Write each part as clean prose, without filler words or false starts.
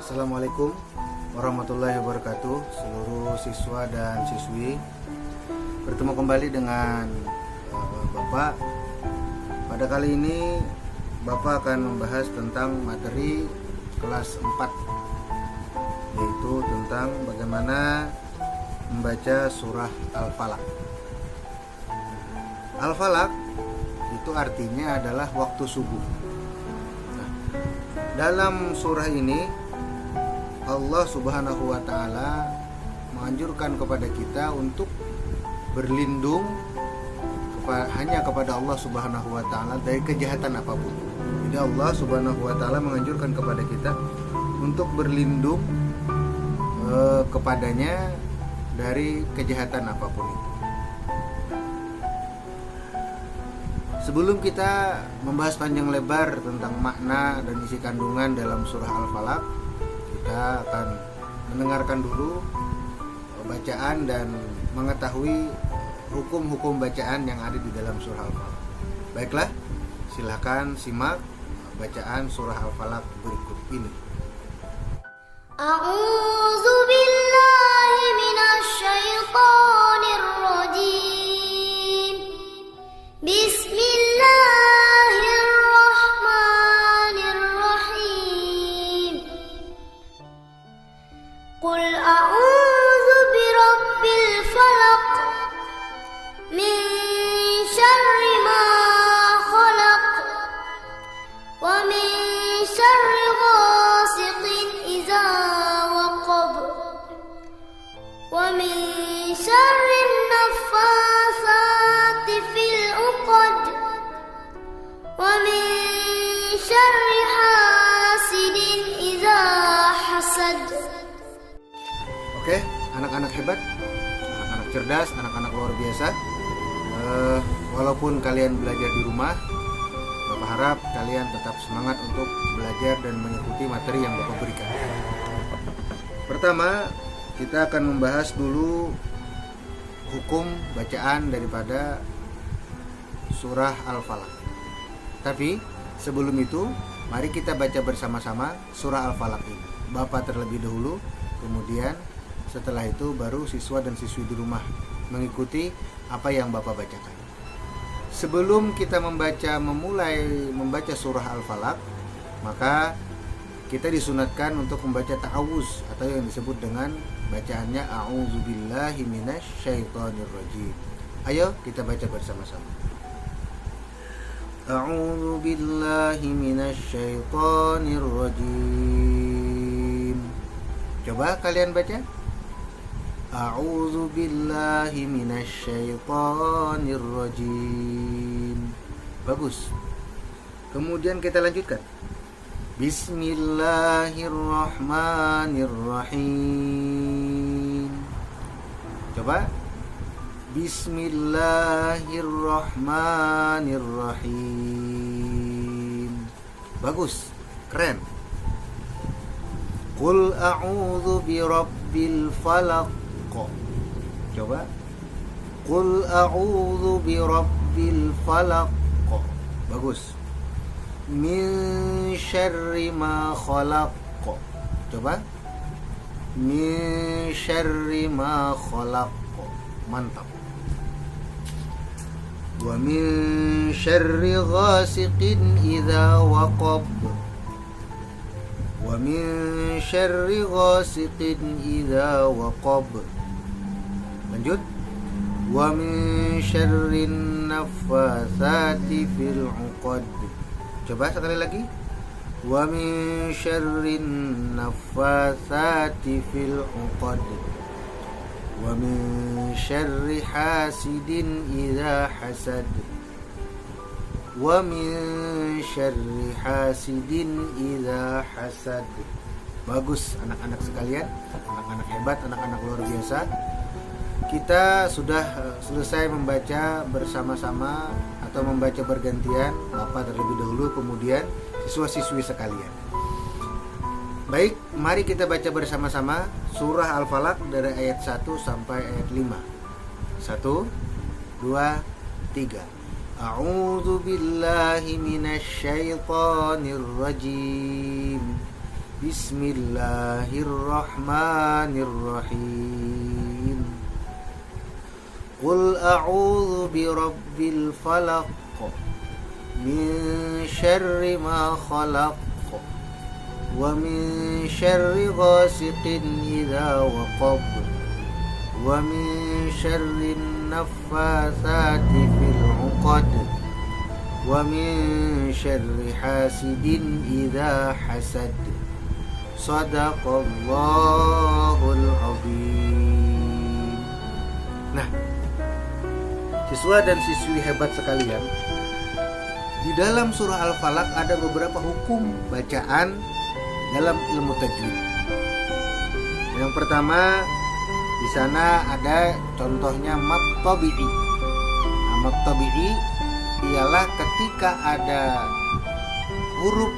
Assalamualaikum warahmatullahi wabarakatuh. Seluruh siswa dan siswi, bertemu kembali dengan Bapak. Pada kali ini Bapak akan membahas tentang materi kelas 4, yaitu tentang bagaimana membaca surah Al-Falaq. Al-Falaq itu artinya adalah waktu subuh. Nah, dalam surah ini Allah Subhanahu wa Ta'ala menganjurkan kepada kita untuk berlindung hanya kepada Allah Subhanahu wa Ta'ala dari kejahatan apapun. Jadi Allah Subhanahu wa Ta'ala menganjurkan kepada kita untuk berlindung kepadanya dari kejahatan apapun itu. Sebelum kita membahas panjang lebar tentang makna dan isi kandungan dalam surah Al-Falaq, kita akan mendengarkan dulu bacaan dan mengetahui hukum-hukum bacaan yang ada di dalam surah Al-Falaq. Baiklah, silakan simak bacaan surah Al-Falaq berikut ini. A'udzu billahi minasy syaithanir rajim. Bismillahirrahmanirrahim. Qul a'udzu birabbil falaq min syarri ma khalaq wa min syarri ghasiqin idza waqab wa min syarri naffasati fil uqad wa min syarri hasidin idza hasad. Oke, anak-anak hebat, anak-anak cerdas, anak-anak luar biasa. Walaupun kalian belajar di rumah, Bapak harap kalian tetap semangat untuk belajar dan mengikuti materi yang Bapak berikan. Pertama, kita akan membahas dulu hukum bacaan daripada surah Al-Falaq. Tapi sebelum itu, mari kita baca bersama-sama surah Al-Falaq ini. Bapak terlebih dahulu, kemudian setelah itu baru siswa dan siswi di rumah mengikuti apa yang Bapak bacakan. Sebelum kita memulai membaca surah Al-Falaq, maka kita disunatkan untuk membaca ta'awuz atau yang disebut dengan bacaannya a'udzubillahi minasyaitonirrajim. Ayo kita baca bersama-sama. A'udzubillahi minasyaitonirrajim. Coba kalian baca. A'udzu billahi minasyaitonir rajim. Bagus. Kemudian kita lanjutkan. Bismillahirrahmanirrahim. Coba. Bismillahirrahmanirrahim. Bagus. Keren. Qul a'udzu birabbil falaq. Coba. Qul a'udzu birabbil falaq. Bagus. Min syarri ma khalaq. Coba. Min syarri ma khalaq. Mantap. Wa min syarri ghasiqin idza waqab. Wa min syarri ghasiqin idza waqab. Lanjut. Wa min syarrin naffasati fil 'uqad. Coba sekali lagi. Wa min syarrin naffasati fil 'uqad. Wa min syarri hasidin idza hasad. Wa min syarri hasidin idza hasad. Bagus anak-anak sekalian, anak-anak hebat, anak-anak luar biasa. Kita sudah selesai membaca bersama-sama atau membaca bergantian, Bapak terlebih dahulu, kemudian siswa-siswi sekalian. Baik, mari kita baca bersama-sama surah Al-Falaq dari ayat 1 sampai ayat 5. 1, 2, 3. A'udzu billahi minasyaitonir rajim. Bismillahirrahmanirrahim. Qul a'udzu birabbil falaq min syarri ma khalaq wa min syarri ghasiqin idza waqab wa min syarri naffatsati fil 'uqad wa min syarri hasidin idza hasad. Shadaqallahul azim. Nah, siswa dan siswi hebat sekalian, di dalam surah Al-Falaq ada beberapa hukum bacaan dalam ilmu tajwid. Yang pertama, di sana ada contohnya mad tabi'i. Mad tabi'i ialah ketika ada huruf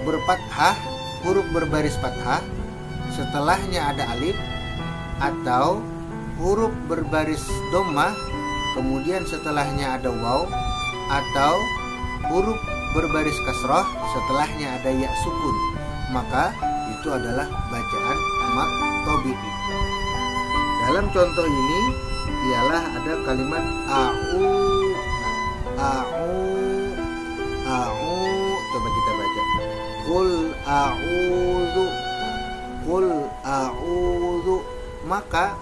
berfathah, huruf berbaris fathah, setelahnya ada alif, atau huruf berbaris dhammah, kemudian setelahnya ada waw, atau huruf berbaris kasrah, setelahnya ada ya sukun, maka itu adalah bacaan mad tabi'i. Dalam contoh ini ialah ada kalimat a'u. Coba kita baca. Qul a'udzu. Maka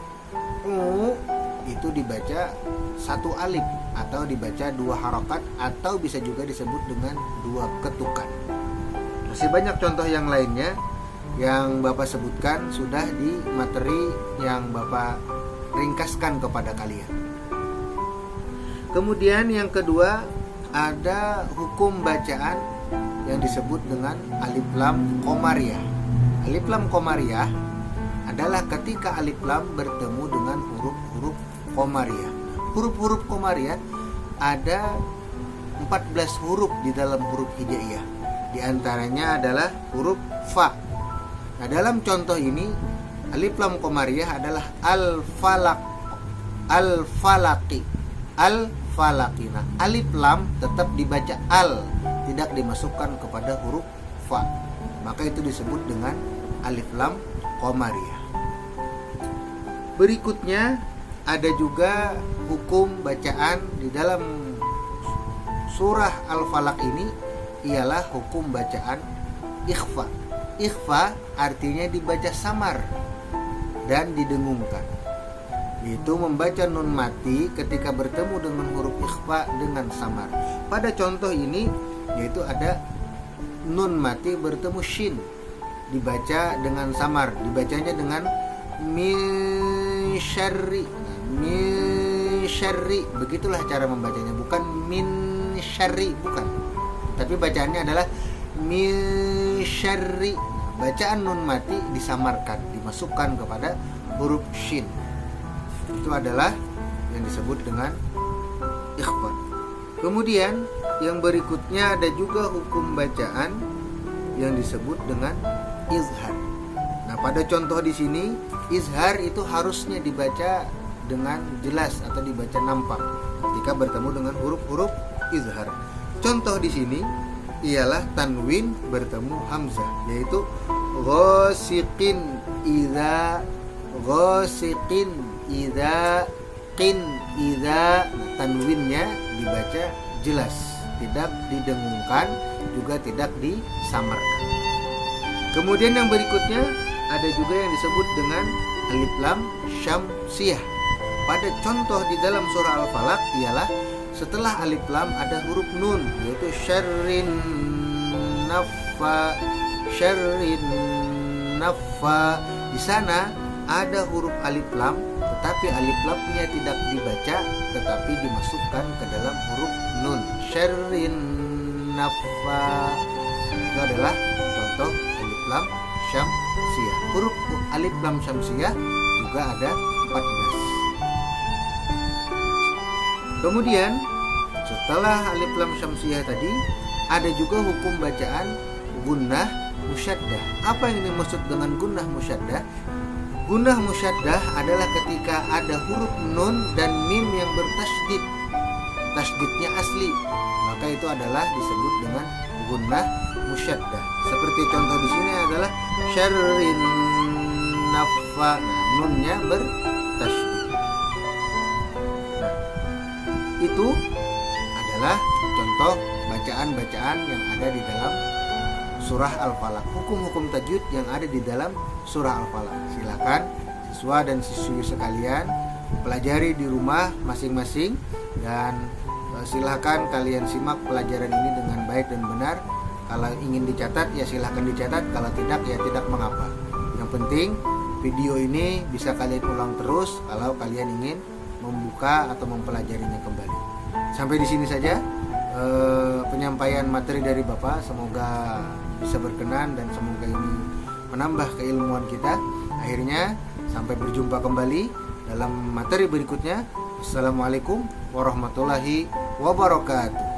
itu dibaca satu alif atau dibaca dua harokat atau bisa juga disebut dengan dua ketukan. Masih banyak contoh yang lainnya yang Bapak sebutkan sudah di materi yang Bapak ringkaskan kepada kalian. Kemudian yang kedua ada hukum bacaan yang disebut dengan alif lam qamariyah. Alif lam qamariyah adalah ketika alif lam bertemu dengan huruf-huruf qamariyah. Huruf-huruf qamariyah ada 14 huruf di dalam huruf hijaiyah. Di antaranya adalah huruf fa. Nah, dalam contoh ini alif lam qamariyah adalah al-falaq, al-falaqi, al-falaqi. Nah, alif lam tetap dibaca al, tidak dimasukkan kepada huruf fa. Maka itu disebut dengan alif lam qamariyah. Berikutnya ada juga hukum bacaan di dalam surah Al-Falaq ini ialah hukum bacaan ikhfa. Ikhfa artinya dibaca samar dan didengungkan. Itu membaca nun mati ketika bertemu dengan huruf ikhfa dengan samar. Pada contoh ini yaitu ada nun mati bertemu shin, dibaca dengan samar, dibacanya dengan min syarri. Min syarri, begitulah cara membacanya, bukan min syarri, bukan. Tapi bacaannya adalah min syarri. Bacaan nun mati disamarkan, dimasukkan kepada huruf shin. Itu adalah yang disebut dengan ikhfa. Kemudian yang berikutnya ada juga hukum bacaan yang disebut dengan izhar. Nah, pada contoh di sini izhar itu harusnya dibaca dengan jelas atau dibaca nampak ketika bertemu dengan huruf-huruf izhar. Contoh di sini ialah tanwin bertemu hamzah, yaitu ghasiqin idza, ghasiqin idza, qin idza. Nah, tanwinnya dibaca jelas, tidak didengungkan, juga tidak disamarkan. Kemudian yang berikutnya ada juga yang disebut dengan alif lam syamsiyah. Pada contoh di dalam surah Al-Falaq ialah setelah alif lam ada huruf nun, yaitu syarrin naffa, syarrin naffa. Di sana ada huruf alif lam, tetapi alif lamnya tidak dibaca, tetapi dimasukkan ke dalam huruf nun, syarrin naffa. Itu adalah contoh alif lam syamsiyah. Huruf alif lam syamsiyah juga ada 14. Kemudian setelah alif lam syamsiyah tadi ada juga hukum bacaan gunnah musyaddah. Apa yang dimaksud dengan gunnah musyaddah? Gunnah musyaddah adalah ketika ada huruf nun dan mim yang bertasydid, tasdidnya asli, maka itu adalah disebut dengan gunnah musyaddah. Seperti contoh di sini adalah syarrin nafa, nunnya bertasydid. Nah, itu adalah contoh bacaan-bacaan yang ada di dalam surah Al-Falaq, hukum-hukum tajwid yang ada di dalam surah Al-Falaq. Silakan siswa dan siswi sekalian pelajari di rumah masing-masing, dan silakan kalian simak pelajaran ini dengan baik dan benar. Kalau ingin dicatat ya silahkan dicatat, kalau tidak ya tidak mengapa. Yang penting video ini bisa kalian ulang terus kalau kalian ingin membuka atau mempelajarinya kembali. Sampai di sini saja penyampaian materi dari Bapak, semoga bisa berkenan dan semoga ini menambah keilmuan kita. Akhirnya sampai berjumpa kembali dalam materi berikutnya. Assalamualaikum warahmatullahi wabarakatuh.